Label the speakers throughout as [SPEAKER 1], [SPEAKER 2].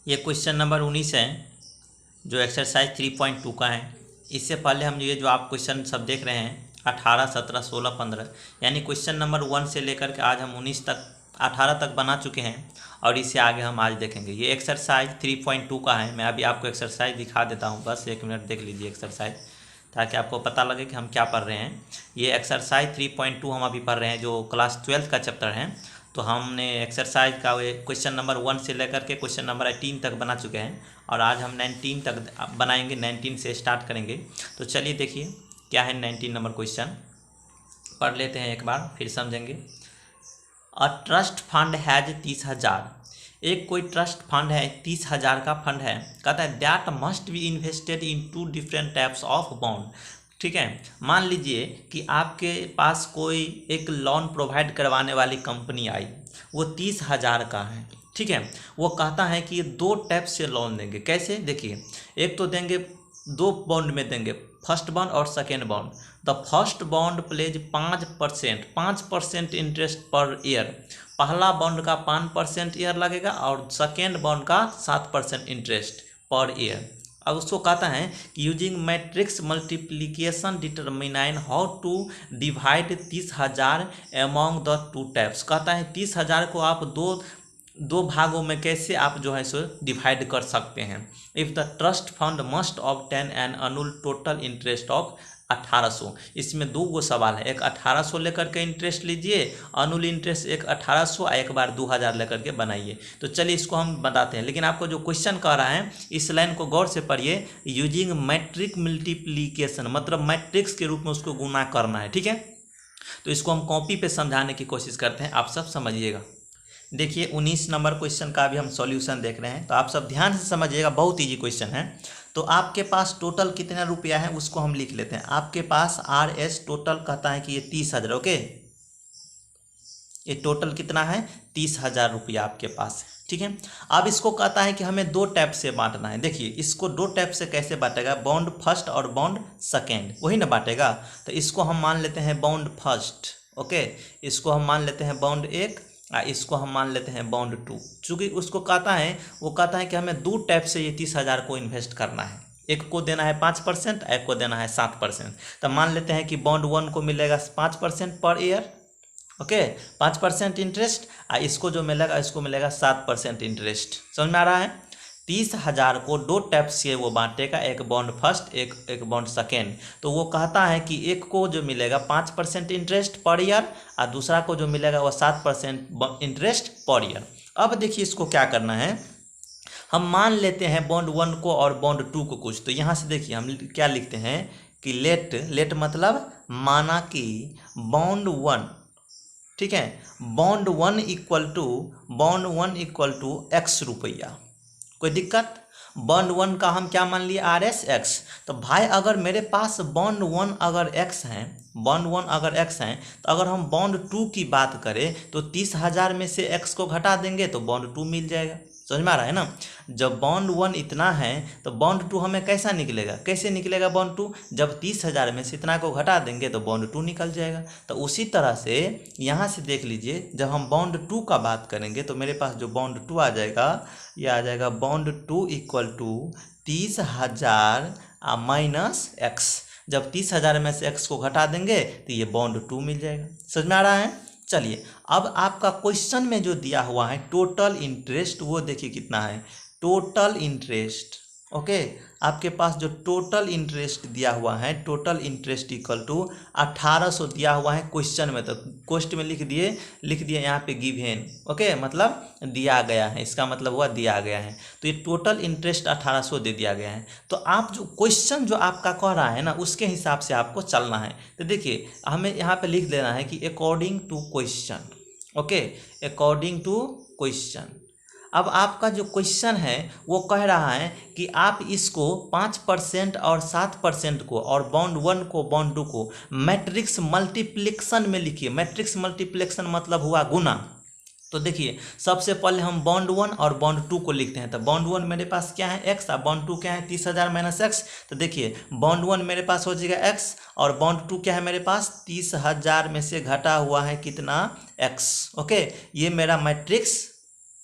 [SPEAKER 1] ये question number 19 है जो एक्सरसाइज 3.2 का है। इससे पहले हम ये जो आप क्वेश्चन सब देख रहे हैं 18, 17, 16, 15 यानी क्वेश्चन नंबर 1 से लेकर के आज हम 19 तक 18 तक बना चुके हैं और इससे आगे हम आज देखेंगे। ये एक्सरसाइज 3.2 का है। मैं अभी आपको एक्सरसाइज दिखा देता हूँ, बस 1 मिनट देख लीजिए एक्सरसाइज, ताकि आपको पता लगे कि हम क्या पढ़ रहे हैं। ये एक्सरसाइज 3.2 हम अभी पढ़ रहे हैं जो क्लास 12 का चैप्टर है। तो हमने एक्सरसाइज का क्वेश्चन नंबर 1 से लेकर के क्वेश्चन नंबर 18 तक बना चुके हैं और आज हम 19 तक बनाएंगे। 19 से स्टार्ट करेंगे। तो चलिए देखिए क्या है 19 नंबर क्वेश्चन, पढ़ लेते हैं एक बार फिर समझेंगे। A trust fund has 30,000। एक कोई ट्रस्ट फंड है, 30,000 का फंड है। कहता है that must be invested in 2 different types of bond. ठीक है, मान लीजिए कि आपके पास कोई एक लोन प्रोवाइड करवाने वाली कंपनी आई, वो 30,000 का है। ठीक है, वो कहता है कि ये 2 टाइप से लोन देंगे। कैसे, देखिए, एक तो देंगे 2 बॉन्ड में देंगे, फर्स्ट बॉन्ड और second bond. The first bond pledge 5% interest per year. पहला बॉन्ड का 5% ईयर लगेगा और सेकेंड बॉन्ड का 7% इंटरेस्ट पर ईयर। अब उसको कहता है कि using matrix multiplication determine how to divide 30,000 among the 2 types. कहता है 30,000 को आप दो भागों में कैसे आप जो है सो डिवाइड कर सकते हैं। If the trust fund must obtain an annual total interest of 1800। इसमें 2 सवाल है, एक 1800 लेकर के इंटरेस्ट लीजिए, अनुअल इंटरेस्ट एक 1800, एक बार 2000 लेकर के बनाइए। तो चलिए इसको हम बताते हैं, लेकिन आपको जो क्वेश्चन कह रहा है इस लाइन को गौर से पढ़िए। यूजिंग मैट्रिक मल्टीप्लीकेशन मतलब मैट्रिक्स के रूप में उसको गुना करना है। ठीक है, तो इसको हम कॉपी पे समझाने की कोशिश करते हैं, आप सब समझिएगा। देखिए 19 नंबर क्वेश्चन का भी हम सॉल्यूशन देख रहे हैं, तो आप सब ध्यान से समझिएगा, बहुत इजी क्वेश्चन है। तो आपके पास टोटल कितना रुपया है उसको हम लिख लेते हैं। आपके पास RS टोटल कहता है कि ये 30,000। ओके, ये टोटल कितना है, 30,000 रुपया आपके पास है। ठीक है, अब इसको कहता है कि हमें 2 टाइप से बांटना है। देखिए इसको 2 टाइप से कैसे बांटेगा, बॉन्ड फर्स्ट और बॉन्ड सेकेंड, वही ना बांटेगा। तो इसको हम मान लेते हैं बॉन्ड फर्स्ट। ओके, इसको हम मान लेते हैं बॉन्ड 1, इसको हम मान लेते हैं बॉन्ड 2। चूँकि उसको कहता है, वो कहता है कि हमें 2 टाइप से ये 30,000 को इन्वेस्ट करना है। एक को देना है 5%, एक को देना है 7%। तो मान लेते हैं कि बॉन्ड 1 को मिलेगा 5% पर ईयर। ओके, 5% इंटरेस्ट, इसको जो मिलेगा इसको मिलेगा 7% इंटरेस्ट। समझ में आ रहा है। 30,000 को 2 टाइप से वो बांटेगा, एक बॉन्ड फर्स्ट, एक बॉन्ड सेकेंड। तो वो कहता है कि एक को जो मिलेगा 5% इंटरेस्ट पर ईयर और दूसरा को जो मिलेगा वो 7% इंटरेस्ट पर ईयर। अब देखिए इसको क्या करना है, हम मान लेते हैं बॉन्ड 1 को और बॉन्ड 2 को कुछ। तो यहाँ से देखिए हम क्या लिखते हैं कि लेट मतलब माना कि बॉन्ड 1, ठीक है, बॉन्ड 1 इक्वल टू x रुपया। कोई दिक्कत, बॉन्ड 1 का हम क्या मान लिए, RS x। तो भाई अगर मेरे पास बॉन्ड 1 अगर x है, बॉन्ड 1 अगर x है, तो अगर हम बॉन्ड 2 की बात करें तो 30,000 में से x को घटा देंगे तो बॉन्ड 2 मिल जाएगा। समझ में आ रहा है ना। जब बॉन्ड 1 इतना है तो बॉन्ड 2 हमें कैसा निकलेगा, कैसे निकलेगा बॉन्ड 2, जब 30,000 में से इतना को घटा देंगे तो बॉन्ड 2 निकल जाएगा। तो उसी तरह से यहाँ से देख लीजिए, जब हम बॉन्ड 2 का बात करेंगे तो मेरे पास जो बॉन्ड 2 आ जाएगा, ये आ जाएगा bond 2 equal to 30,000 minus x। जब 30,000 में से x को घटा देंगे तो ये बॉन्ड 2 मिल जाएगा। समझ में आ रहा है। चलिए अब आपका क्वेश्चन में जो दिया हुआ है टोटल इंटरेस्ट, वो देखिए कितना है, टोटल इंटरेस्ट। ओके, आपके पास जो टोटल इंटरेस्ट दिया हुआ है, टोटल इंटरेस्ट इक्वल टू 1800 दिया हुआ है क्वेश्चन में। तो क्वेश्चन में लिख दिए यहाँ पे गिवन। ओके, मतलब दिया गया है, इसका मतलब हुआ दिया गया है। तो ये टोटल इंटरेस्ट 1800 दे दिया गया है। तो आप जो क्वेश्चन जो आपका कह रहा है ना, उसके हिसाब से आपको चलना है। तो देखिए हमें यहाँ पे लिख देना है कि according to question. Okay, according to question. अब आपका जो क्वेश्चन है वो कह रहा है कि आप इसको 5% और 7% को और बॉन्ड 1 को बॉन्ड 2 को मैट्रिक्स मल्टीप्लिकेशन में लिखिए। मैट्रिक्स मल्टीप्लिकेशन मतलब हुआ गुना। तो देखिए सबसे पहले हम बॉन्ड 1 और बॉन्ड 2 को लिखते हैं। तो बॉन्ड 1 मेरे पास क्या है, x, और बॉन्ड 2 क्या है, 30,000 माइनस x। तो देखिए बॉन्ड 1 मेरे पास हो जाएगा x और बॉन्ड 2 क्या है मेरे पास, 30,000 में से घटा हुआ है कितना, x। ओके, ये मेरा मैट्रिक्स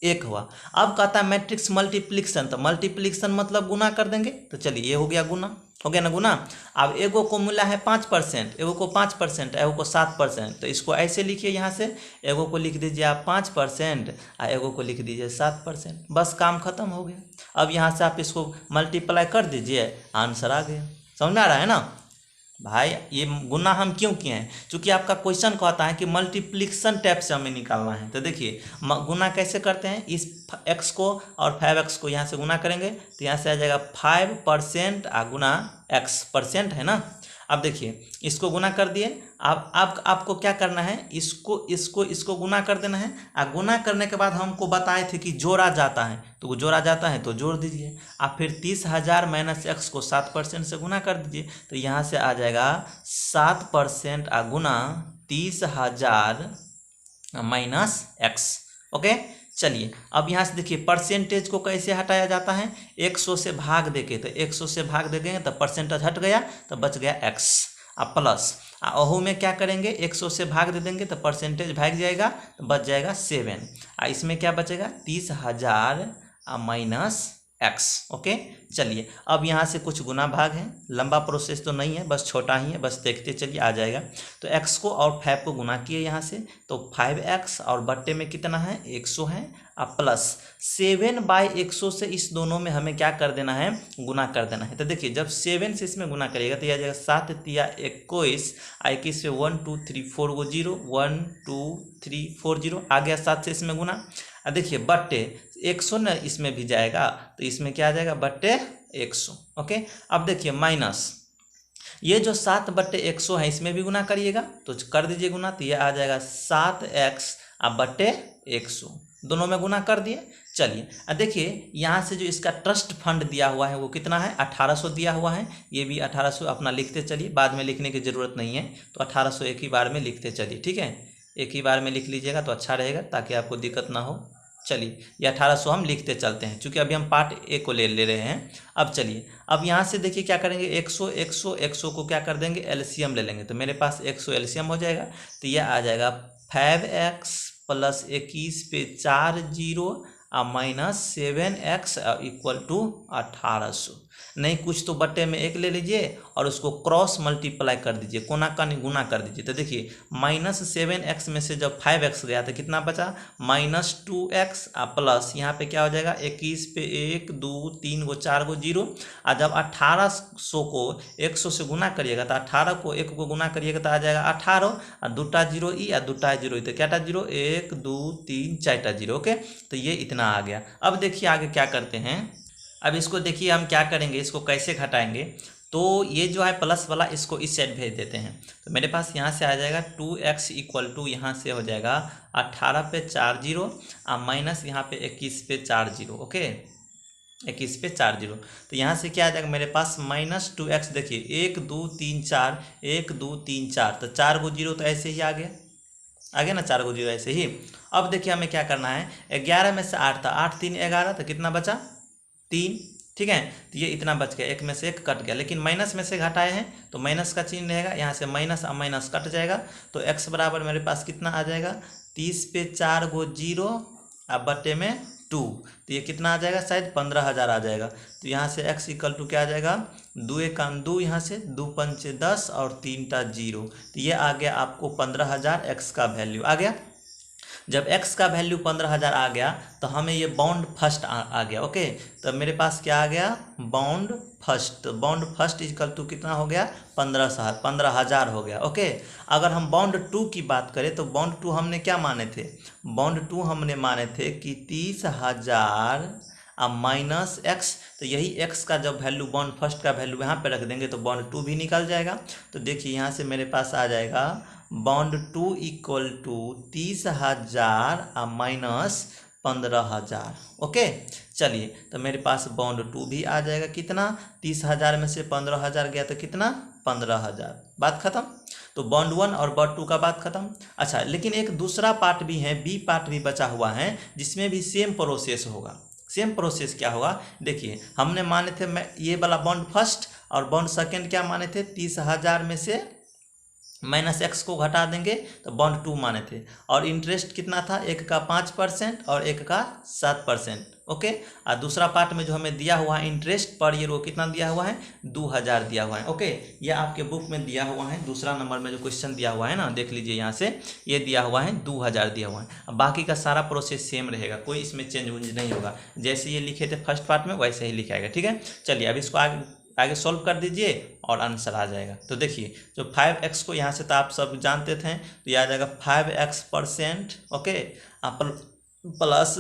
[SPEAKER 1] 1 हुआ। अब कहता है मैट्रिक्स मल्टीप्लिकेशन, तो मल्टीप्लिकेशन मतलब गुना कर देंगे, तो चलिए ये हो गया गुना, हो गया ना गुना। अब एगो को मिला है 5%, एगो को 5%, एगो को 7%, तो इसको ऐसे लिखिए, यहाँ से एगो को लिख दीजिए आप 5% और एगो को लिख दीजिए 7%, बस काम खत्म हो गया। अब यहाँ से आप इसको मल्टीप्लाई कर दीजिए, आंसर आ गया। समझ में आ रहा है ना भाई? ये गुना हम क्यों किए हैं? क्योंकि आपका क्वेश्चन कहता है कि मल्टीप्लिकेशन टाइप से हमें निकालना है। तो देखिए गुना कैसे करते हैं, इस x को और 5x को यहाँ से गुना करेंगे, तो यहाँ से आ जाएगा 5% गुना x% है ना। अब देखिए इसको गुना कर दिए। अब आपको क्या करना है, इसको गुना कर देना है। और गुना करने के बाद हमको बताए थे कि जोड़ा जाता है, तो जोड़ा जाता है तो जोड़ दीजिए। आप फिर 30,000 माइनस x को 7% से गुना कर दीजिए, तो यहाँ से आ जाएगा 7% गुना 30,000 माइनस x। ओके चलिए अब यहाँ से देखिए परसेंटेज को कैसे हटाया जाता है, 100 से भाग देके, तो 100 से भाग देंगे तो परसेंटेज हट गया, तो बच गया x। अब प्लस अहू में क्या करेंगे, 100 से भाग दे देंगे तो परसेंटेज भाग जाएगा, तो बच जाएगा 7। इसमें क्या बचेगा, 30,000 माइनस x। ओके चलिए अब यहाँ से कुछ गुना भाग है, लंबा प्रोसेस तो नहीं है, बस छोटा ही है, बस देखते चलिए आ जाएगा। तो x को और 5 को गुना किए यहाँ से, तो 5x और बट्टे में कितना है 100 है, अब प्लस 7/100 से इस दोनों में हमें क्या कर देना है, गुना कर देना है। तो देखिए जब 7 से इसमें गुना करिएगा तो यह आ जाएगा 7 तिया 21, 21 से 1 2 3 4 गो 0, 1 2 3 4 0 आ गया, 7 से इसमें गुना। देखिए बट्टे 100 न इसमें भी जाएगा, तो इसमें क्या आ जाएगा बट्टे 100। ओके अब देखिए माइनस ये जो 7/100 है इसमें भी गुना करिएगा, तो कर दीजिए गुना, तो ये आ जाएगा 7x बट्टे 100, दोनों में गुना कर दिए। चलिए देखिए यहाँ से जो इसका ट्रस्ट फंड दिया हुआ है वो कितना है, 1800 दिया हुआ है। ये भी 1800 अपना लिखते चलिए, बाद में लिखने की ज़रूरत नहीं है, तो 1800 एक ही बार में लिखते चलिए, ठीक है, एक ही बार में लिख लीजिएगा तो अच्छा रहेगा, ताकि आपको दिक्कत ना हो। चलिए ये 1800 हम लिखते चलते हैं, क्योंकि अभी हम पार्ट ए को ले रहे हैं। अब चलिए अब यहाँ से देखिए क्या करेंगे, 100 को क्या कर देंगे, एलसीएम ले लेंगे, तो मेरे पास 100 एलसीएम हो जाएगा, तो यह आ जाएगा 5x प्लस 21 पे 4 0 माइनस 7x इक्वल टू 1800। नहीं कुछ तो बट्टे में 1 ले लीजिए और उसको क्रॉस मल्टीप्लाई कर दीजिए, कोना का नहीं गुना कर दीजिए। तो देखिए -7x में से जब 5x गया तो कितना बचा, -2x प्लस यहाँ पे क्या हो जाएगा, 21 पे 1 2 3 गो 4 गो 0। और जब 1800 को 100 से गुना करिएगा तो 18 को 1 को गुना करिएगा तो आ जाएगा 18 और 2टा 0 ई और 2टा 0 ई, तो क्या 0 1 2 3 4टा 0। ओके तो ये इतना आ गया। अब देखिए आगे क्या करते हैं, अब इसको देखिए हम क्या करेंगे, इसको कैसे घटाएंगे। तो ये जो है प्लस वाला इसको इस साइड भेज देते हैं, तो मेरे पास यहाँ से आ जाएगा 2x इक्वल टू यहाँ से हो जाएगा 18 पे 4 0 और माइनस यहाँ पे 21 पे 4 0। ओके 21 पे 4 0, तो यहाँ से क्या आ जाएगा मेरे पास -2x। देखिए 1 2 3 4 1 2 3 4, तो 4 गो 0 तो ऐसे ही आ गया ना, 4 गो 0 ऐसे ही। अब देखिए हमें क्या करना है, 11 में से 8 था, 8 3 11, तो कितना बचा 3, ठीक है, तो ये इतना बच गया, 1 में से 1 कट गया, लेकिन माइनस में से घटाए हैं तो माइनस का चिन्ह रहेगा, यहाँ से माइनस और माइनस कट जाएगा, तो x बराबर मेरे पास कितना आ जाएगा 30 पे 4 गो 0 अब बट्टे में 2, तो ये कितना आ जाएगा शायद 15,000 आ जाएगा। तो यहाँ से x इक्वल टू क्या आ जाएगा 2 1 2, यहाँ से 2 5 10 और 3टा 0, तो ये आ गया आपको 15,000 x का वैल्यू आ गया। जब x का वैल्यू 15,000 आ गया तो हमें ये बाउंड फर्स्ट आ गया। ओके तो मेरे पास क्या आ गया, बाउंड फर्स्ट इक्वल टू कितना हो गया 15,000 हो गया। ओके अगर हम बाउंड 2 की बात करें तो बाउंड 2 हमने क्या माने थे, बाउंड 2 हमने माने थे कि 30,000 माइनस x, तो यही x का जब वैल्यू बाउंड फर्स्ट का वैल्यू यहाँ पे रख देंगे तो बाउंड 2 भी निकल जाएगा। तो देखिए यहाँ से मेरे पास आ जाएगा bond 2 equal to 30,000 minus 15,000। Okay चलिए तो मेरे पास बाउंड 2 भी आ जाएगा, कितना 30,000 में से 15,000 गया तो कितना 15,000, बात खत्म। तो बाउंड 1 और बाउंड 2 का बात खत्म। अच्छा लेकिन एक दूसरा पार्ट भी है, बी पार्ट भी बचा हुआ है, जिसमें भी सेम प्रोसेस होगा। सेम प्रोसेस क्या होगा, देखिए हमने माने थे ये वाला बाउंड फर्स्ट और बाउंड सेकेंड क्या माने थे, 30,000 में से माइनस एक्स को घटा देंगे तो बॉन्ड 2 माने थे। और इंटरेस्ट कितना था, एक का 5% और एक का 7%। ओके, और दूसरा पार्ट में जो हमें दिया हुआ है इंटरेस्ट पर ईयर वो कितना दिया हुआ है, 2000 दिया हुआ है। ओके, ये आपके बुक में दिया हुआ है, दूसरा नंबर में जो क्वेश्चन दिया हुआ है ना, देख लीजिए यहाँ से, ये दिया हुआ है 2000 दिया हुआ है। अब बाकी का सारा प्रोसेस सेम रहेगा, कोई इसमें चेंज वेंज नहीं होगा, जैसे ये लिखे थे फर्स्ट पार्ट में वैसे ही लिखाएगा। ठीक है, चलिए अब इसको आगे सॉल्व कर दीजिए और आंसर आ जाएगा। तो देखिए जो 5x को यहाँ से तो आप सब जानते थे, तो ये आ जाएगा 5x%। Okay, plus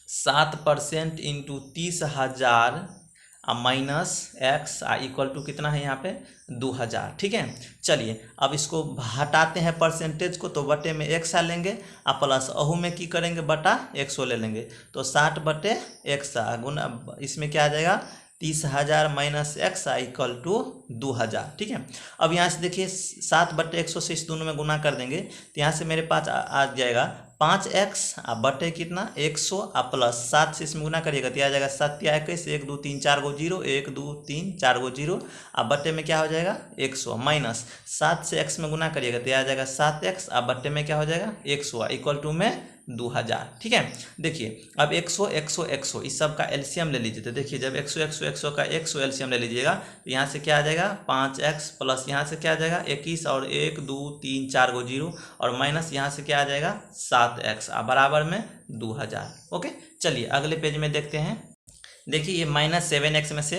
[SPEAKER 1] 7% into 30,000 minus X equal to कितना है यहाँ पे 2000। ठीक है, चलिए अब इसको हटाते हैं परसेंटेज को, तो बटे में एक्स लेंगे और प्लस अहू में की करेंगे बटा 100 ले लेंगे, तो 60 बटे एक्स गुना, इसमें क्या आ जाएगा 30,000 माइनस एक्स इक्वल टू 2000। ठीक है, अब यहाँ से देखिए 7 बटे 100 से इस दोनों में गुना कर देंगे, तो यहाँ से मेरे पास आ जाएगा 5x बटे कितना 100 प्लस 7 से इसमें गुना करिएगा तो आ जाएगा 7 या 21, 1 2 3 4 गो 0, 1 2 3 4 गो 0, बटे में क्या हो जाएगा 100 माइनस 7 से x में गुना करिएगा तो आ जाएगा 7x, बटे में क्या हो जाएगा 100 इक्वल टू में 2000। ठीक है, देखिए अब 100 100 100 इस सब का एलसीएम ले लीजिए, तो देखिए जब 100 100 100 का 100 एलसीएम ले लीजिएगा तो यहाँ से क्या आ जाएगा 5x प्लस यहाँ से क्या आ जाएगा 21 और 1 2 3 4 गो 0 और माइनस यहाँ से क्या आ जाएगा 7x बराबर में 2000। ओके, चलिए अगले पेज में देखते हैं। देखिए ये माइनस 7x में से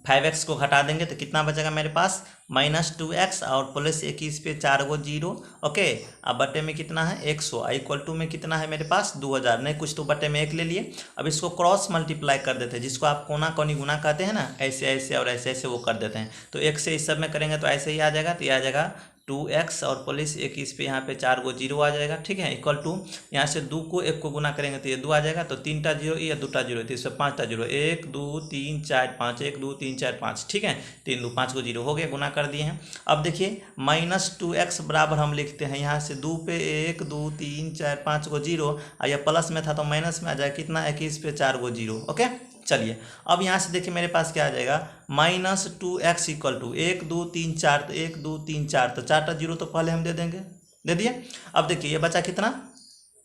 [SPEAKER 1] 5x को घटा देंगे तो कितना बचेगा मेरे पास माइनस 2x और प्लस 21 पे 4 गो 0। ओके, अब बटे में कितना है 100 इक्वल टू में कितना है मेरे पास 2000, नहीं कुछ तो बटे में 1 ले लिए। अब इसको क्रॉस मल्टीप्लाई कर देते हैं, जिसको आप कोना कोनी गुना कहते हैं ना, ऐसे ऐसे और ऐसे ऐसे वो कर देते हैं, तो 1 से इस सब में करेंगे तो ऐसे ही आ जाएगा, तो ये आ जाएगा 2x और प्लस 21 पे यहाँ पे 4 गो 0 आ जाएगा। ठीक है, इक्वल टू यहाँ से 2 को 1 को गुना करेंगे तो ये 2 आ जाएगा, तो 3टा 0 या 2टा 0 तो इसमें 5टा 0, 1 2 3 4 5, 1 2 3 4 5। ठीक है, 3 2 5 को 0 हो गया, गुना कर दिए हैं। अब देखिए माइनस 2x बराबर हम लिखते हैं यहाँ से 2 पे 1 2 3 4 5 को 0 और यह प्लस में था तो माइनस में आ जाएगा कितना 21 पे 4 गो 0। ओके, चलिए अब यहाँ से देखिए मेरे पास क्या आ जाएगा माइनस 2x इक्वल टू 1 2 3 4, तो 1 2 3 4 तो 4टा 0 तो पहले हम दे देंगे, दे दिए। अब देखिए ये बचा कितना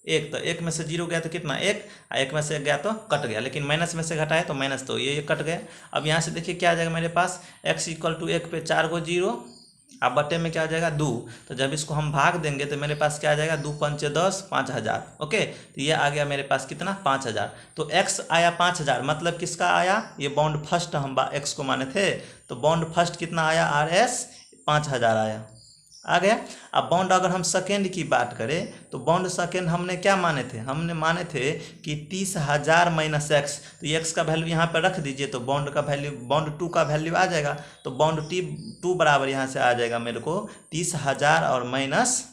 [SPEAKER 1] 1, तो 1 में से 0 गया तो कितना 1, 1 में से गया तो कट गया, लेकिन माइनस में से घटाया तो माइनस, तो ये कट गया। अब यहाँ से देखिए क्या आ जाएगा मेरे पास x इक्वल टू 1 पे 4 गो 0 अब बटे में क्या आ जाएगा 2, तो जब इसको हम भाग देंगे तो मेरे पास क्या आ जाएगा 2 पंचे 10 5000। ओके, तो ये आ गया मेरे पास कितना 5000, तो x आया 5000, मतलब किसका आया ये बॉन्ड फर्स्ट हम x को माने थे, तो बॉन्ड फर्स्ट कितना आया RS 5000 आया, आ गया। अब बॉन्ड अगर हम सेकेंड की बात करें तो बॉन्ड सेकेंड हमने क्या माने थे, हमने माने थे कि 30,000 माइनस एक्स, तो एक्स का वैल्यू यहाँ पर रख दीजिए तो बॉन्ड का वैल्यू बॉन्ड 2 का वैल्यू आ जाएगा, तो बॉन्ड T2 बराबर यहाँ से आ जाएगा मेरे को 30,000 और माइनस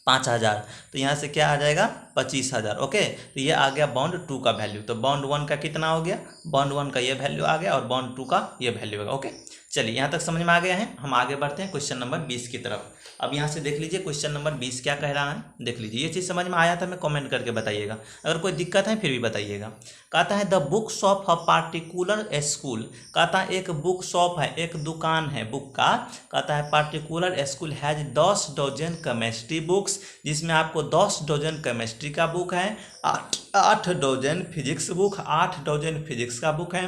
[SPEAKER 1] 5,000, तो यहाँ से क्या आ जाएगा 25,000। ओके, तो ये आ गया बॉन्ड 2 का वैल्यू, तो बॉन्ड 1 का कितना हो गया, बॉन्ड 1 का ये वैल्यू आ गया और बॉन्ड 2 का ये वैल्यू होगा। ओके, चलिए यहाँ तक समझ में आ गया है, हम आगे बढ़ते हैं क्वेश्चन नंबर 20 की तरफ। अब यहाँ से देख लीजिए क्वेश्चन नंबर 20 क्या कह रहा है, देख लीजिए। ये चीज़ समझ में आया था मैं कमेंट करके बताइएगा, अगर कोई दिक्कत है फिर भी बताइएगा। कहता है the book shop a particular school, कहता है एक बुक शॉप है, एक दुकान है बुक का, कहता है particular school has 10 dozen chemistry books, जिसमें आपको 10 डजन केमिस्ट्री का बुक है, 8 dozen physics book, 8 dozen physics का बुक है,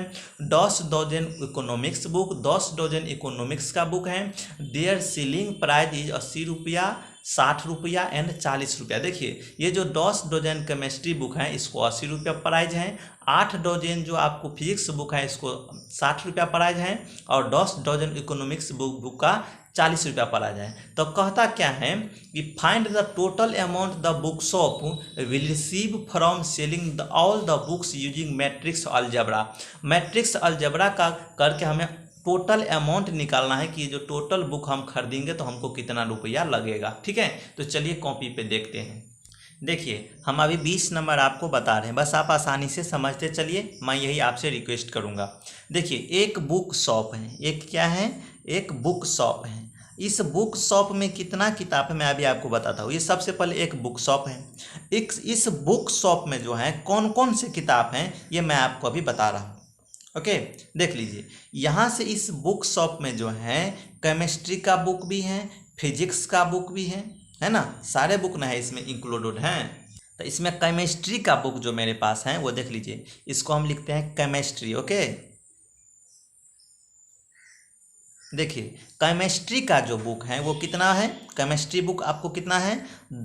[SPEAKER 1] 10 dozen economics book, 10 dozen economics का बुक है। देयर सीलिंग प्राइस इज 80 रुपया, 60 रुपया एंड 40 रुपया। देखिए ये जो 10 डजन केमिस्ट्री बुक है इसको 80 रुपया प्राइज है, 8 डजन जो आपको फिजिक्स बुक है इसको 60 रुपया प्राइज है और 10 डजन इकोनॉमिक्स बुक का 40 रुपया पड़ा जाए। तो कहता क्या है कि find the total amount the book shop will receive from selling all the books using matrix algebra. Matrix algebra का करके हमें टोटल अमाउंट निकालना है कि जो टोटल बुक हम खरीदेंगे तो हमको कितना रुपया लगेगा। ठीक है, तो चलिए कॉपी पे देखते हैं। देखिए हम अभी 20 नंबर आपको बता रहे हैं, बस आप आसानी से समझते चलिए, मैं यही आपसे रिक्वेस्ट करूँगा। देखिए एक बुक शॉप है, एक क्या है, एक बुक शॉप है। इस बुक शॉप में कितना किताब है मैं अभी आपको बताता हूँ। ये सबसे पहले एक बुक शॉप है, इस बुक शॉप में जो है कौन कौन से किताब हैं ये मैं आपको अभी बता रहा हूँ। ओके, देख लीजिए यहाँ से इस बुक शॉप में जो है केमिस्ट्री का बुक भी है, फिजिक्स का बुक भी है ना, सारे बुक ना है इसमें इंक्लूडेड हैं। तो इसमें केमिस्ट्री का बुक जो मेरे पास है वो देख लीजिए, इसको हम लिखते हैं केमिस्ट्री। ओके, देखिए केमिस्ट्री का जो बुक है वो कितना है, केमिस्ट्री बुक आपको कितना है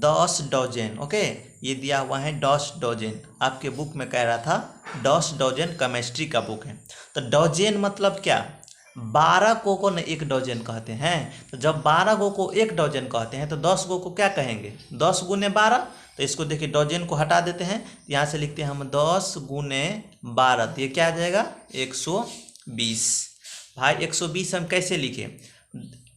[SPEAKER 1] 10 डजन। ओके, ये दिया हुआ है 10 डजन, आपके बुक में कह रहा था 10 डजन केमिस्ट्री का बुक है। तो डजन मतलब क्या, 12 को न 1 डजन कहते हैं। तो जब 12 को 1 डजन कहते हैं तो 10 को क्या कहेंगे, 10 गुने 12। तो इसको देखिए डजन को हटा देते हैं, यहाँ से लिखते हैं हम 10 गुने 12, तो ये क्या आ जाएगा 120। भाई 120 हम कैसे लिखें,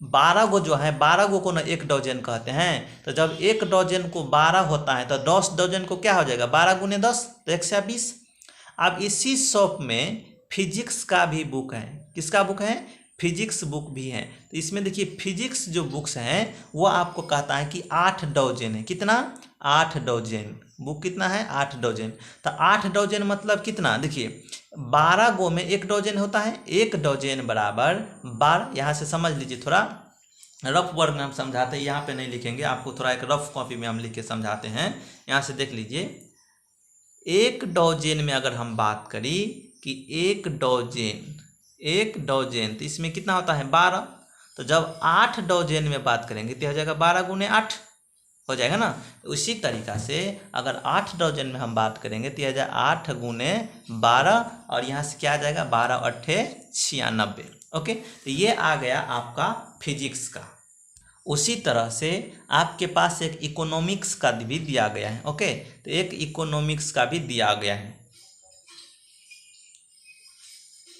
[SPEAKER 1] 12 गो जो है 12 गो को ना 1 डजन कहते हैं। तो जब 1 डजन को 12 होता है तो 10 डजन को क्या हो जाएगा 12 गुने 10 तो 120। अब इसी शॉप में फिजिक्स का भी बुक है, किसका बुक है, फिजिक्स बुक भी है। तो इसमें देखिए फिजिक्स जो बुक्स हैं वो आपको कहता है कि 8 डजन है, कितना 8 डजन, बुक कितना है 8 डजन। तो 8 डजन मतलब कितना, देखिए 12 गो में 1 डजन होता है, 1 डजन बराबर 12। यहाँ से समझ लीजिए, थोड़ा रफ वर्ड में हम समझाते हैं, यहाँ पे नहीं लिखेंगे, आपको थोड़ा एक रफ कॉपी में हम लिख के समझाते हैं। यहाँ से देख लीजिए, 1 डजन में अगर हम बात करें कि 1 डजन तो इसमें कितना होता है 12। तो जब 8 डजन में बात करेंगे तो हो जाएगा 12 गुने 8 हो जाएगा ना। उसी तरीक़ा से अगर 8 डजन में हम बात करेंगे तो यह जाए 8 गुने 12, और यहाँ से क्या आ जाएगा 12 8 96। ओके, तो ये आ गया आपका फिजिक्स का। उसी तरह से आपके पास एक इकोनॉमिक्स का भी दिया गया है। ओके, तो एक इकोनॉमिक्स का भी दिया गया है,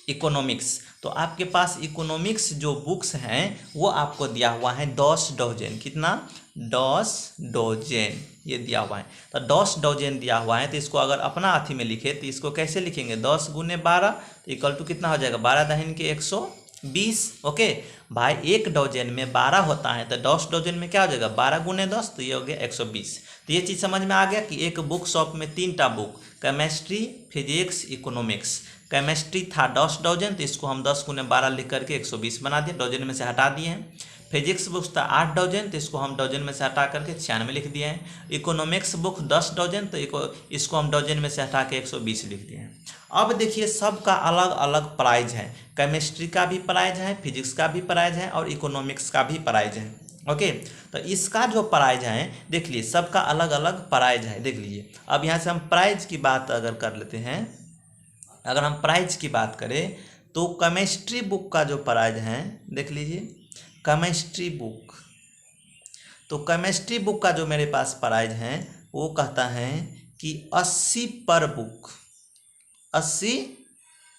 [SPEAKER 1] इकोनॉमिक्स। तो आपके पास इकोनॉमिक्स जो बुक्स हैं वो आपको दिया हुआ है 10 डजन, कितना 10 डजन ये दिया हुआ है। तो 10 डजन दिया हुआ है, तो इसको अगर अपना अथी में लिखे तो इसको कैसे लिखेंगे 10 गुने 12 तो इक्वल टू कितना हो जाएगा 12 दहन के 120। ओके भाई, 1 डजन में 12 होता है तो 10 डजन में क्या हो जाएगा 12 गुने 10 तो ये हो गया 120। तो ये चीज़ समझ में आ गया कि एक बुक शॉप में 3टा book, chemistry physics economics. Chemistry था 10 डजन, तो इसको हम 10 गुने 12 लिख करके 120 बना दिए, डजन में से हटा दिए हैं। फिजिक्स बुक था 8 डजन, तो इसको हम डजन में से हटा करके 96 लिख दिए हैं। इकोनॉमिक्स बुक 10 डजन, तो इसको हम डजन में से हटा के 120 लिख दिए हैं। अब देखिए सबका अलग अलग प्राइज है, केमिस्ट्री का भी प्राइज है, फिजिक्स का भी प्राइज है और इकोनॉमिक्स का भी प्राइज है। ओके, तो इसका जो प्राइज है देख लीजिए, सबका अलग अलग प्राइज है, देख लीजिए। अब यहाँ से हम प्राइज की बात अगर कर लेते हैं, अगर हम प्राइज की बात करें तो केमिस्ट्री बुक का जो प्राइज है देख लीजिए, केमिस्ट्री बुक, तो केमिस्ट्री बुक का जो मेरे पास प्राइज है वो कहता है कि 80 पर बुक, 80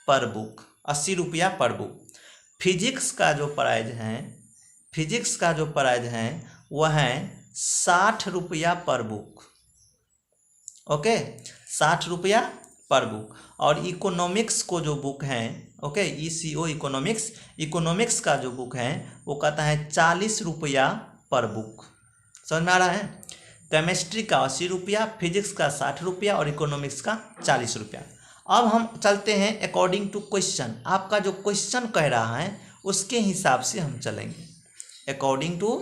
[SPEAKER 1] पर बुक, 80 रुपया पर बुक। फिजिक्स का जो प्राइज है, फिजिक्स का जो प्राइज है वह है 60 रुपया पर बुक। ओके, 60 रुपया पर बुक। और इकोनॉमिक्स को जो बुक है, ओके ECO इकोनॉमिक्स, इकोनॉमिक्स का जो बुक है वो कहता है 40 रुपया पर बुक। समझ में आ रहा है, केमिस्ट्री का 80 रुपया, फिजिक्स का 60 रुपया और इकोनॉमिक्स का 40 रुपया। अब हम चलते हैं अकॉर्डिंग टू क्वेश्चन, आपका जो क्वेश्चन कह रहा है उसके हिसाब से हम चलेंगे। अकॉर्डिंग टू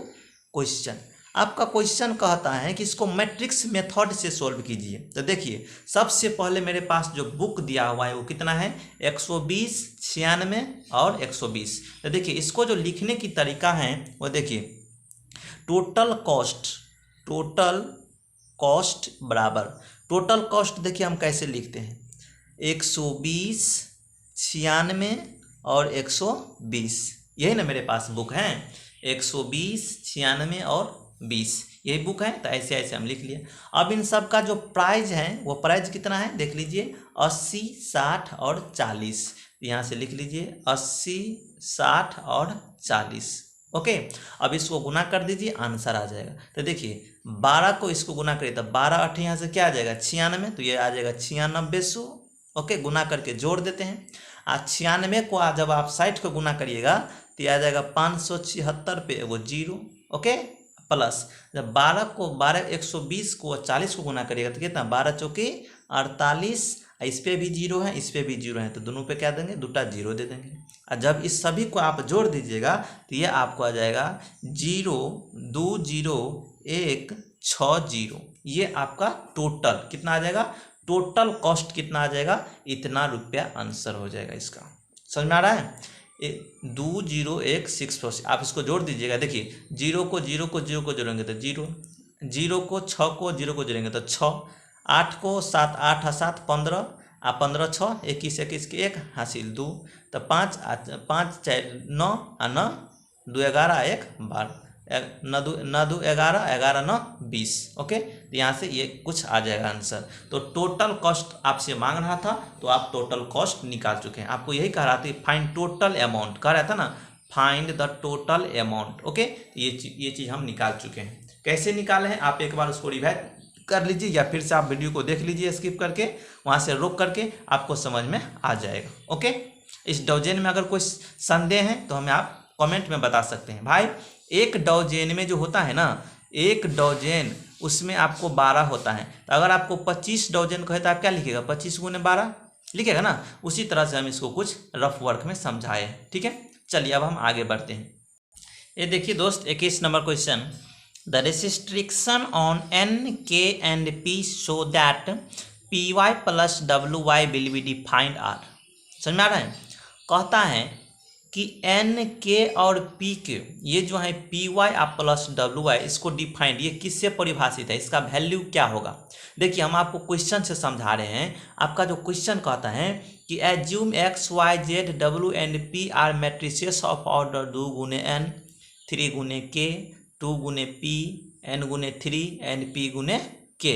[SPEAKER 1] क्वेश्चन, आपका क्वेश्चन कहता है कि इसको मैट्रिक्स मेथड से सोल्व कीजिए। तो देखिए सबसे पहले मेरे पास जो बुक दिया हुआ है वो कितना है 120, 96 और 120। तो देखिए इसको जो लिखने की तरीका है वो देखिए, टोटल कॉस्ट बराबर, टोटल कॉस्ट देखिए हम कैसे लिखते हैं 120, 96 और 120, यही ना मेरे पास बुक है 120, 96 और 20, यही बुक है। तो ऐसे ऐसे हम लिख लिए। अब इन सब का जो प्राइस है वो प्राइस कितना है देख लीजिए 80, 60 और 40। यहाँ से लिख लीजिए 80, 60 और 40। ओके, अब इसको गुना कर दीजिए, आंसर आ जाएगा। तो देखिए 12 को इसको गुना करिए तो 12 8 यहाँ से क्या आ जाएगा 96, तो ये आ जाएगा 9600। ओके, गुना करके जोड़ देते हैं। 96 को जब आप 60 को गुना करिएगा तो ये आ जाएगा 576 पे वो 0। ओके, प्लस जब 12 को 120 को 40 को गुना करिएगा तो कितना 12 चौके 48, इस पे भी 0 है, इस पे भी 0 है, तो दोनों पे क्या देंगे 2टा 0 दे देंगे। और जब इस सभी को आप जोड़ दीजिएगा तो ये आपको आ जाएगा 02016 ये आपका टोटल कितना आ जाएगा, टोटल कॉस्ट कितना आ जाएगा, इतना रुपया आंसर हो जाएगा इसका। समझ में आ रहा है? 20164 आप इसको जोड़ दीजिएगा। देखिए 0 को 0 को 0 को जोड़ेंगे तो 0, 0 को 6 को 0 को जोड़ेंगे तो 6, 8 को 7 8 7 15 आ 15 6 21 21 के 1 हासिल 2 तो 5 5 4 9 आ 9 2 11 1 12 9 2 11 11 9 20। ओके, तो यहाँ से ये कुछ आ जाएगा आंसर। तो टोटल कॉस्ट आपसे मांग रहा था तो आप टोटल कॉस्ट निकाल चुके हैं। आपको यही कह रहा था फाइंड टोटल अमाउंट, कह रहा था ना find the total amount. Okay, ये चीज़ हम निकाल चुके हैं। कैसे निकाले हैं आप एक बार उसको रिवाइज कर लीजिए या फिर से आप वीडियो को देख लीजिए स्किप करके, वहाँ से रोक करके आपको समझ में आ जाएगा। ओके, इस डोजेन में अगर कोई संदेह है तो हमें आप कमेंट में बता सकते हैं। भाई एक डोजेन में जो होता है ना, एक डोजेन उसमें आपको 12 होता है, तो अगर आपको 25 डोजेन कहे तो आप क्या लिखिएगा, 25 गुने 12 लिखिएगा ना। उसी तरह से हम इसको कुछ रफ वर्क में समझाए। ठीक है, चलिए अब हम आगे बढ़ते हैं। ये देखिए दोस्त 21 number question, the restriction on n, k and p show that py plus wy will be defined r। समझ में आ रहा है? कहता है कि n, k और p के ये जो है py प्लस wy इसको डिफाइंड, ये किससे परिभाषित है, इसका वैल्यू क्या होगा। देखिए हम आपको क्वेश्चन से समझा रहे हैं। आपका जो क्वेश्चन कहता है कि assume x y z w and p are matrices of order 2 गुने n 3 गुने k 2 गुने p n गुने 3 एंड p गुने k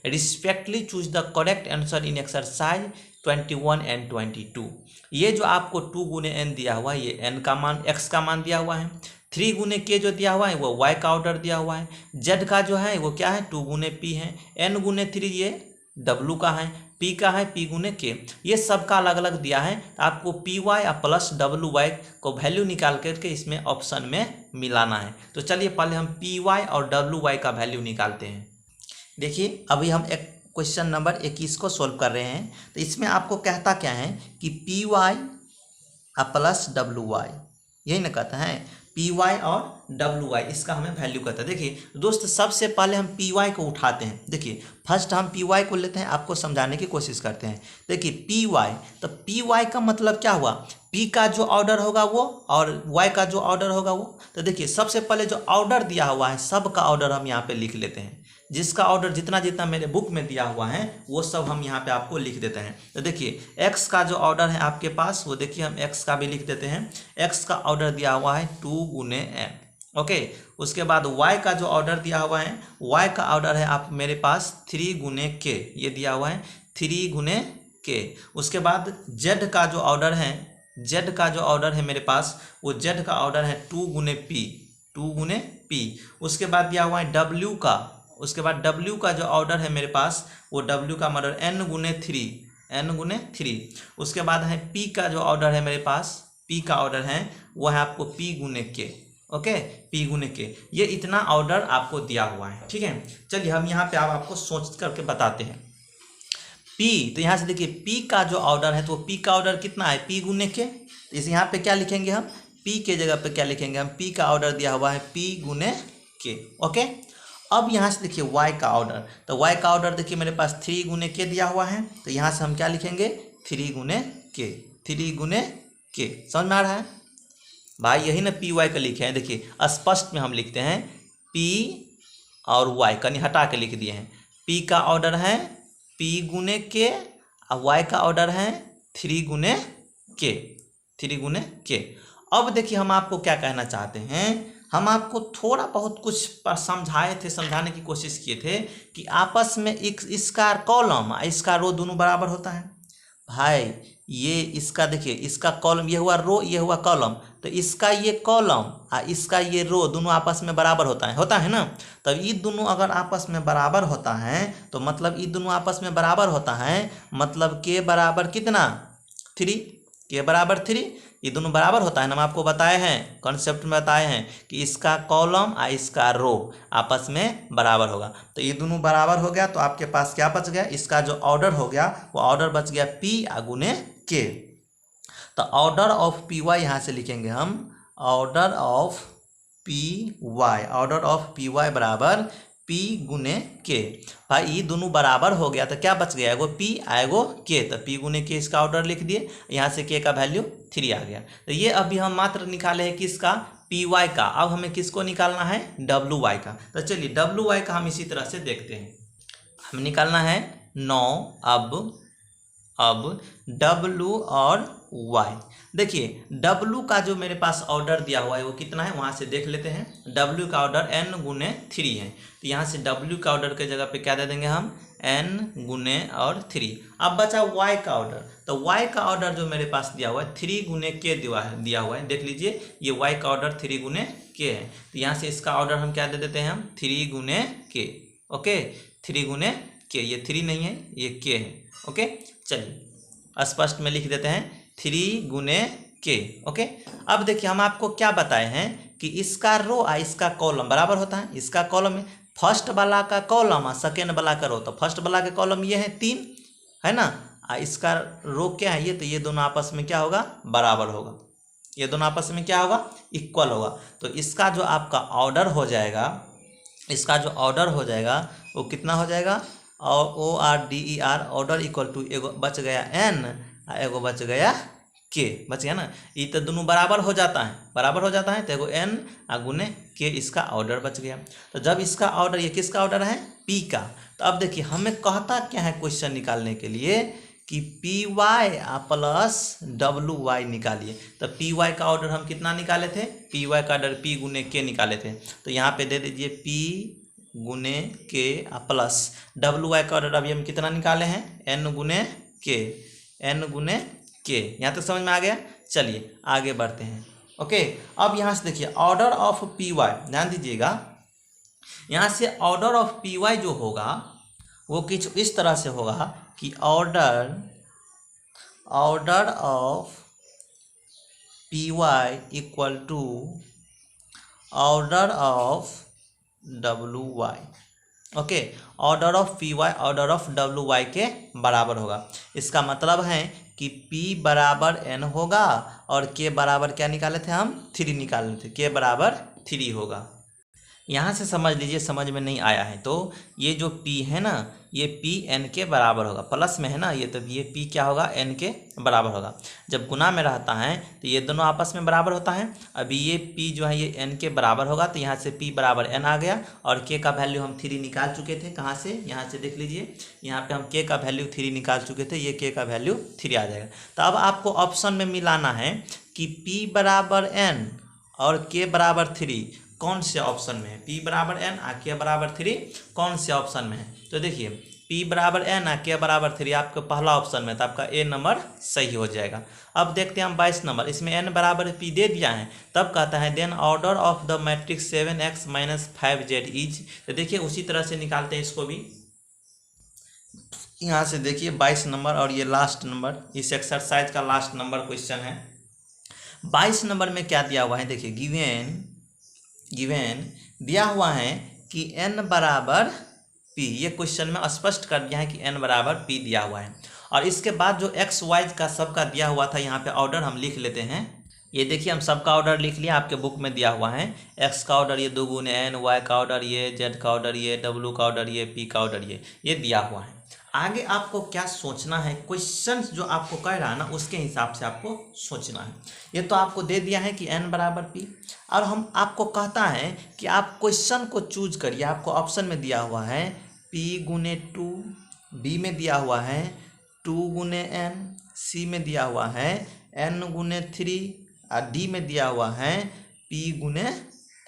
[SPEAKER 1] respectively choose the correct answer in exercise 21 and 22। ये जो आपको 2 गुने n दिया हुआ है, ये n का मान x का मान दिया हुआ है। 3 गुने k जो दिया हुआ है वो y का ऑर्डर दिया हुआ है। z का जो है वो क्या है, 2 गुने p है। n गुने 3 ये w का है, p का है p गुने k, ये सबका अलग अलग दिया है। आपको py प्लस wy को वैल्यू निकाल करके इसमें ऑप्शन में मिलाना है। तो चलिए पहले हम py और wy का वैल्यू निकालते हैं। देखिए अभी हम एक क्वेश्चन नंबर 21 को सोल्व कर रहे हैं। तो इसमें आपको कहता क्या है कि py प्लस wy, यही ना कहता है py और wy, इसका हमें वैल्यू कहता है। देखिए दोस्त सबसे पहले हम py को उठाते हैं। देखिए फर्स्ट हम py को लेते हैं, आपको समझाने की कोशिश करते हैं। देखिए py, तो py का मतलब क्या हुआ, p का जो ऑर्डर होगा वो और y का जो ऑर्डर होगा वो। तो देखिए सबसे पहले जो ऑर्डर दिया हुआ है सब का ऑर्डर हम यहाँ पे लिख लेते हैं। जिसका ऑर्डर जितना जितना मेरे बुक में दिया हुआ है वो सब हम यहाँ पे आपको लिख देते हैं। तो देखिए x का जो ऑर्डर है आपके पास वो देखिए हम x का भी लिख देते हैं। x का ऑर्डर दिया हुआ है 2 गुने n। ओके, उसके बाद y का जो ऑर्डर दिया हुआ है, y का ऑर्डर है आप मेरे पास 3 गुने k, ये दिया हुआ है 3 गुने k। उसके बाद z का जो ऑर्डर है, z का जो ऑर्डर है मेरे पास वो z का ऑर्डर है 2 गुने p, 2 गुने p। उसके बाद दिया हुआ है w का, उसके बाद w का जो ऑर्डर है मेरे पास वो w का ऑर्डर n गुने 3, n गुने 3। उसके बाद है p का जो ऑर्डर है मेरे पास, p का ऑर्डर है वो है आपको p गुने k। ओके, p गुने k, ये इतना ऑर्डर आपको दिया हुआ है। ठीक है, चलिए हम यहाँ पे आपको सोच करके बताते हैं। p, तो यहाँ से देखिए p का जो ऑर्डर है तो p का ऑर्डर कितना है, p गुने k। इस यहाँ पे क्या लिखेंगे हम, p के जगह पे क्या लिखेंगे हम, p का ऑर्डर दिया हुआ है p गुने k। ओके, अब यहाँ से देखिए y का ऑर्डर, तो y का ऑर्डर देखिए मेरे पास 3 गुने k दिया हुआ है। तो यहाँ से हम क्या लिखेंगे, 3 गुने k, 3 गुने k। समझ में आ रहा है भाई, यही ना py का लिखे हैं। देखिए स्पष्ट में हम लिखते हैं p और y, कहीं हटा के लिख दिए हैं। p का ऑर्डर है p गुने k और y का ऑर्डर है 3 गुने k, 3 गुने k। अब देखिए हम आपको क्या कहना चाहते हैं, हम आपको थोड़ा बहुत कुछ समझाए थे, समझाने की कोशिश किए थे कि आपस में इसका कॉलम इसका रो दोनों बराबर होता है। भाई ये इसका देखिए, इसका कॉलम ये हुआ रो, ये हुआ कॉलम, तो इसका ये कॉलम और इसका ये रो दोनों आपस में बराबर होता है ना। तब ये दोनों अगर आपस में बराबर होता है तो मतलब ये दोनों आपस में बराबर होता है, मतलब के बराबर कितना 3, के बराबर 3, ये दोनों बराबर होता है ना। हम आपको बताए हैं, कॉन्सेप्ट में बताए हैं कि इसका कॉलम और इसका रो आपस में बराबर होगा। तो ये दोनों बराबर हो गया तो आपके पास क्या बच गया, इसका जो ऑर्डर हो गया वो ऑर्डर बच गया p गुने k। तो ऑर्डर ऑफ पी वाई यहाँ से लिखेंगे हम, order of P Y, order of P Y बराबर पी गुने के। भाई ये दोनों बराबर हो गया तो क्या बच गया, एगो पी एगो के, तो पी गुने के इसका ऑर्डर लिख दिए, यहाँ से के का वैल्यू 3 आ गया। तो ये अभी हम मात्र निकाले हैं किसका, पी वाई का। अब हमें किसको निकालना है, डब्लू वाई का। तो चलिए डब्लू वाई का हम इसी तरह से देखते हैं। हमें निकालना है 9। अब डब्लू और वाई, देखिए डब्लू का जो मेरे पास ऑर्डर दिया हुआ है वो कितना है, वहाँ से देख लेते हैं। डब्लू का ऑर्डर n गुने 3 है, तो यहाँ से डब्लू का ऑर्डर के जगह पे क्या दे देंगे हम, n गुने और 3। अब बचा y का ऑर्डर, तो y का ऑर्डर जो मेरे पास दिया हुआ है 3 गुने के दिया हुआ है, देख लीजिए ये y का ऑर्डर 3 गुने के है। तो यहाँ से इसका ऑर्डर हम क्या दे देते हैं, हम 3 गुने के। ओके 3 गुने के, ये 3 नहीं है ये के है। ओके चलिए स्पष्ट में लिख देते हैं 3 गुने के। ओके अब देखिए हम आपको क्या बताए हैं कि इसका रो और इसका कॉलम बराबर होता है। इसका कॉलम है फर्स्ट वाला का कॉलम और सेकेंड वाला का रो, तो फर्स्ट वाला के कॉलम ये है 3 है ना, और इसका रो क्या है ये, तो ये दोनों आपस में क्या होगा, बराबर होगा। ये दोनों आपस में क्या होगा, इक्वल होगा। तो इसका जो आपका ऑर्डर हो जाएगा, इसका जो ऑर्डर हो जाएगा वो कितना हो जाएगा, और ORDER ऑर्डर इक्वल टू एगो बच गया n और एगो बच गया k, बच गया ना। ये तो दोनों बराबर हो जाता है, बराबर हो जाता है, तो एगो n और गुने k इसका ऑर्डर बच गया। तो जब इसका ऑर्डर, ये किसका ऑर्डर है, p का। तो अब देखिए हमें कहता क्या है क्वेश्चन निकालने के लिए कि P Y plus W Y निकालिए। तो पी वाई का ऑर्डर हम कितना निकाले थे, पी वाई का ऑर्डर p गुने k निकाले थे, तो यहाँ पे दे दीजिए p गुने के प्लस डब्लू वाई का ऑर्डर अभी हम कितना निकाले हैं, n गुने के, n गुने के। यहाँ तक समझ में आ गया। चलिए आगे बढ़ते हैं। ओके अब यहाँ से देखिए ऑर्डर ऑफ पी वाई, ध्यान दीजिएगा यहाँ से ऑर्डर ऑफ पी वाई जो होगा वो कुछ इस तरह से होगा कि order of P Y equal to order of W Y. Okay order of P Y order of W Y के बराबर होगा। इसका मतलब है कि p बराबर n होगा और k बराबर क्या निकाले थे हम, 3 निकाले थे, k बराबर 3 होगा। यहाँ से समझ लीजिए, समझ में नहीं आया है तो ये जो p है ना, ये p n के बराबर होगा, प्लस में है ना ये, तो ये p क्या होगा, n के बराबर होगा। जब गुना में रहता है तो ये दोनों आपस में बराबर होता है। अभी ये p जो है ये n के बराबर होगा, तो यहाँ से p बराबर n आ गया और k का वैल्यू हम 3 निकाल चुके थे। कहाँ से, यहाँ से देख लीजिए, यहाँ पे हम k का वैल्यू 3 निकाल चुके थे, ये k का वैल्यू 3 आ जाएगा। तो अब आपको ऑप्शन में मिलाना है कि p बराबर n और k बराबर 3 कौन से ऑप्शन में है, p बराबर n और k बराबर 3 कौन से ऑप्शन में है। तो देखिए p बराबर n और k बराबर 3 आपका पहला ऑप्शन में, तो आपका ए नंबर सही हो जाएगा। अब देखते हैं हम 22 नंबर, इसमें n बराबर p दे दिया है, तब कहता है then order of the matrix 7x - 5z is. तो देखिए उसी तरह से निकालते हैं इसको भी। यहाँ से देखिए 22 नंबर और ये लास्ट नंबर, इस एक्सरसाइज का लास्ट नंबर क्वेश्चन है। 22 नंबर में क्या दिया हुआ है, देखिए गिवेन दिया हुआ है कि n बराबर p, ये क्वेश्चन में स्पष्ट कर दिया है कि n बराबर p दिया हुआ है। और इसके बाद जो x y का सबका दिया हुआ था, यहाँ पे ऑर्डर हम लिख लेते हैं। ये देखिए हम सबका ऑर्डर लिख लिया, आपके बुक में दिया हुआ है। x का ऑर्डर ये 2 गुने n, y का ऑर्डर ये, z का ऑर्डर ये, w का ऑर्डर ये, p का ऑर्डर ये दिया हुआ है। आगे आपको क्या सोचना है, क्वेश्चन जो आपको कह रहा है ना उसके हिसाब से आपको सोचना है। ये तो आपको दे दिया है कि n बराबर p, और हम आपको कहता है कि आप क्वेश्चन को चूज करिए। आपको ऑप्शन में दिया हुआ है p गुने 2, b में दिया हुआ है 2 गुने n, c में दिया हुआ है n गुने 3 और d में दिया हुआ है p गुने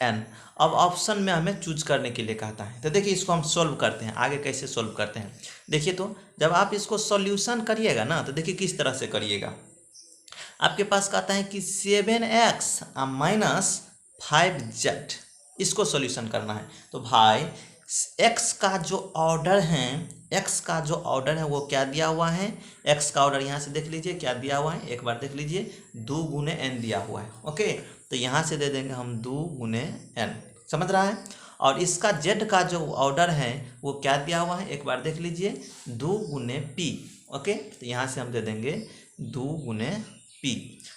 [SPEAKER 1] n। अब ऑप्शन में हमें चूज करने के लिए कहता है। तो देखिए इसको हम सोल्व करते हैं, आगे कैसे सोल्व करते हैं देखिए। तो जब आप इसको सॉल्यूशन करिएगा ना, तो देखिए किस तरह से करिएगा। आपके पास कहता है कि 7x - 5z, इसको सॉल्यूशन करना है। तो भाई x का जो ऑर्डर है, x का जो ऑर्डर है वो क्या दिया हुआ है, x का ऑर्डर यहाँ से देख लीजिए क्या दिया हुआ है, एक बार देख लीजिए 2 गुने n दिया हुआ है। ओके तो यहाँ से दे देंगे हम 2 गुने n, समझ रहा है। और इसका z का जो ऑर्डर है वो क्या दिया हुआ है, एक बार देख लीजिए 2 गुने p। ओके तो यहाँ से हम दे देंगे 2 गुने पी।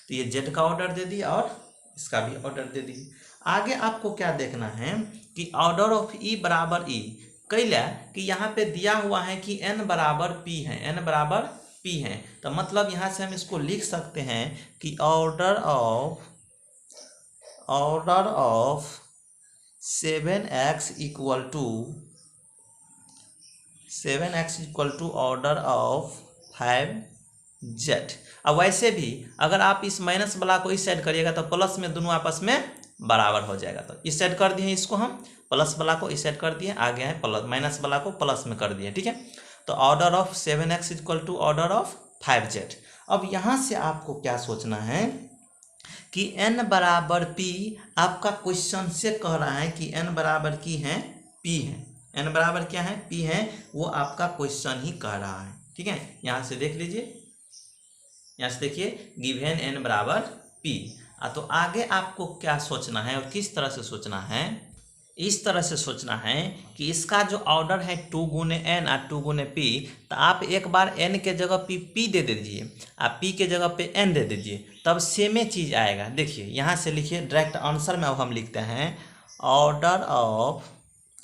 [SPEAKER 1] तो ये जेड का ऑर्डर दे दिए और इसका भी ऑर्डर दे दिए। आगे आपको क्या देखना है कि ऑर्डर ऑफ ई बराबर ई कैला कि यहाँ पे दिया हुआ है कि एन बराबर पी है, एन बराबर पी है। तो मतलब यहाँ से हम इसको लिख सकते हैं कि order of 7x equal to order of 5z। अब वैसे भी अगर आप इस माइनस वाला को इस साइड करिएगा तो प्लस में दोनों आपस में बराबर हो जाएगा। तो इस साइड कर दिए इसको हम, प्लस वाला को इस साइड कर दिए, आगे है प्लस, माइनस वाला को प्लस में कर दिए, ठीक है। तो order of 7x equal to order of 5z। अब यहाँ से आपको क्या सोचना है कि n बराबर p, आपका क्वेश्चन से कह रहा है कि n बराबर की है p है, n बराबर क्या है p है, वो आपका क्वेश्चन ही कह रहा है, ठीक है। यहाँ से देख लीजिए, यहाँ से देखिए गिवन n बराबर p। तो आगे आपको क्या सोचना है और किस तरह से सोचना है, इस तरह से सोचना है कि इसका जो ऑर्डर है 2 गुने n और 2 गुने p, तो आप एक बार n के जगह p दे दीजिए, आप p के जगह पे n दे दीजिए, तब सेम चीज़ आएगा। देखिए यहाँ से लिखिए डायरेक्ट आंसर में अब हम लिखते हैं order of,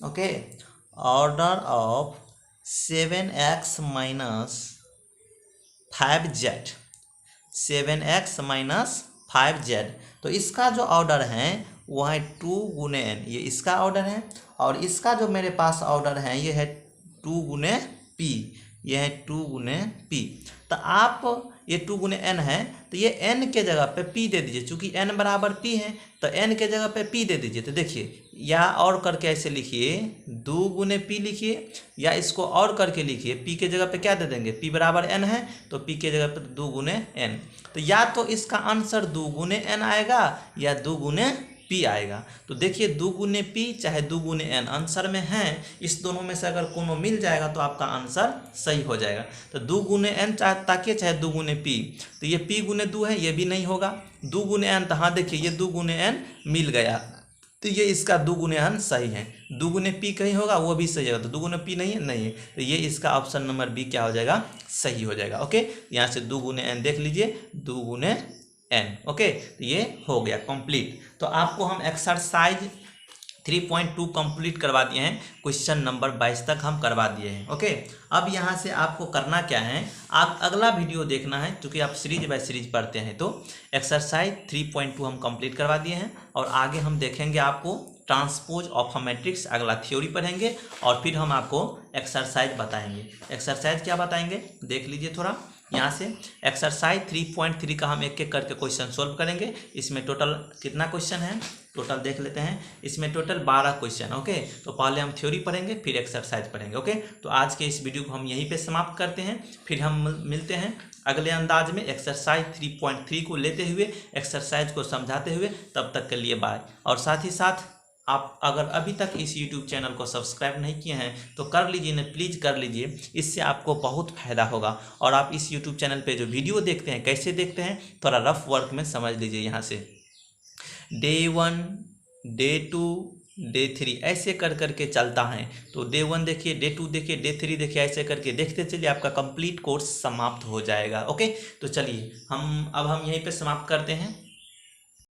[SPEAKER 1] okay, order of 7x minus 5z, 7x minus 5z। तो इसका जो ऑर्डर है वो है 2 गुने n, ये इसका ऑर्डर है, और इसका जो मेरे पास ऑर्डर है ये है 2 गुने p, ये है 2 गुने p। तो आप ये 2 गुने n है, तो ये n के जगह पे p दे दीजिए, चूँकि n बराबर p है तो n के जगह पे p दे दीजिए। तो देखिए या और करके ऐसे लिखिए 2 गुने p लिखिए, या इसको और करके लिखिए p के जगह पे क्या दे देंगे, p बराबर n है तो p के जगह पे 2 गुने n। तो या तो इसका आंसर 2 गुने n आएगा या 2 गुने p आएगा। तो देखिए 2 गुने p चाहे 2 गुने n आंसर में है, इस दोनों में से अगर कोनो मिल जाएगा तो आपका आंसर सही हो जाएगा। तो 2 गुने n ताकि चाहे 2 गुने p, तो ये p गुने 2 है, ये भी नहीं होगा। 2 गुने n, तो हाँ देखिए ये 2 गुने n मिल गया, तो ये इसका 2 गुने n सही है। 2 गुने p कहीं होगा वो भी सही होगा, तो 2 गुने p नहीं है, नहीं है, तो ये इसका ऑप्शन नंबर बी क्या हो जाएगा, सही हो जाएगा। ओके, यहाँ से 2 गुने n देख लीजिए, 2 गुने n। ओके, तो ये हो गया कंप्लीट। तो आपको हम एक्सरसाइज 3.2 कंप्लीट करवा दिए हैं, क्वेश्चन नंबर 22 तक हम करवा दिए हैं। ओके, अब यहाँ से आपको करना क्या है, आप अगला वीडियो देखना है, क्योंकि आप सीरीज बाय सीरीज पढ़ते हैं। तो एक्सरसाइज 3.2 हम कंप्लीट करवा दिए हैं, और आगे हम देखेंगे आपको ट्रांसपोज ऑफ मैट्रिक्स, अगला थ्योरी पढ़ेंगे, और फिर हम आपको एक्सरसाइज बताएंगे। एक्सरसाइज क्या बताएंगे देख लीजिए थोड़ा। यहाँ से एक्सरसाइज 3.3 का हम एक एक करके क्वेश्चन सोल्व करेंगे। इसमें टोटल कितना क्वेश्चन है, टोटल देख लेते हैं। इसमें टोटल 12 क्वेश्चन। ओके, तो पहले हम थ्योरी पढ़ेंगे फिर एक्सरसाइज पढ़ेंगे। ओके, तो आज के इस वीडियो को हम यहीं पे समाप्त करते हैं, फिर हम मिलते हैं अगले अंदाज में एक्सरसाइज 3.3 को लेते हुए, एक्सरसाइज को समझाते हुए। तब तक के लिए बाय। और साथ ही साथ आप अगर अभी तक इस YouTube चैनल को सब्सक्राइब नहीं किए हैं तो कर लीजिए ना, प्लीज़ कर लीजिए, इससे आपको बहुत फ़ायदा होगा। और आप इस YouTube चैनल पे जो वीडियो देखते हैं कैसे देखते हैं, थोड़ा रफ वर्क में समझ लीजिए। यहाँ से डे 1, डे 2, डे 3 ऐसे कर करके चलता है। तो डे 1 देखिए, डे 2 देखिए, डे 3 देखिए, ऐसे करके देखते चलिए, आपका कंप्लीट कोर्स समाप्त हो जाएगा। ओके, तो चलिए हम यहीं पे समाप्त करते हैं।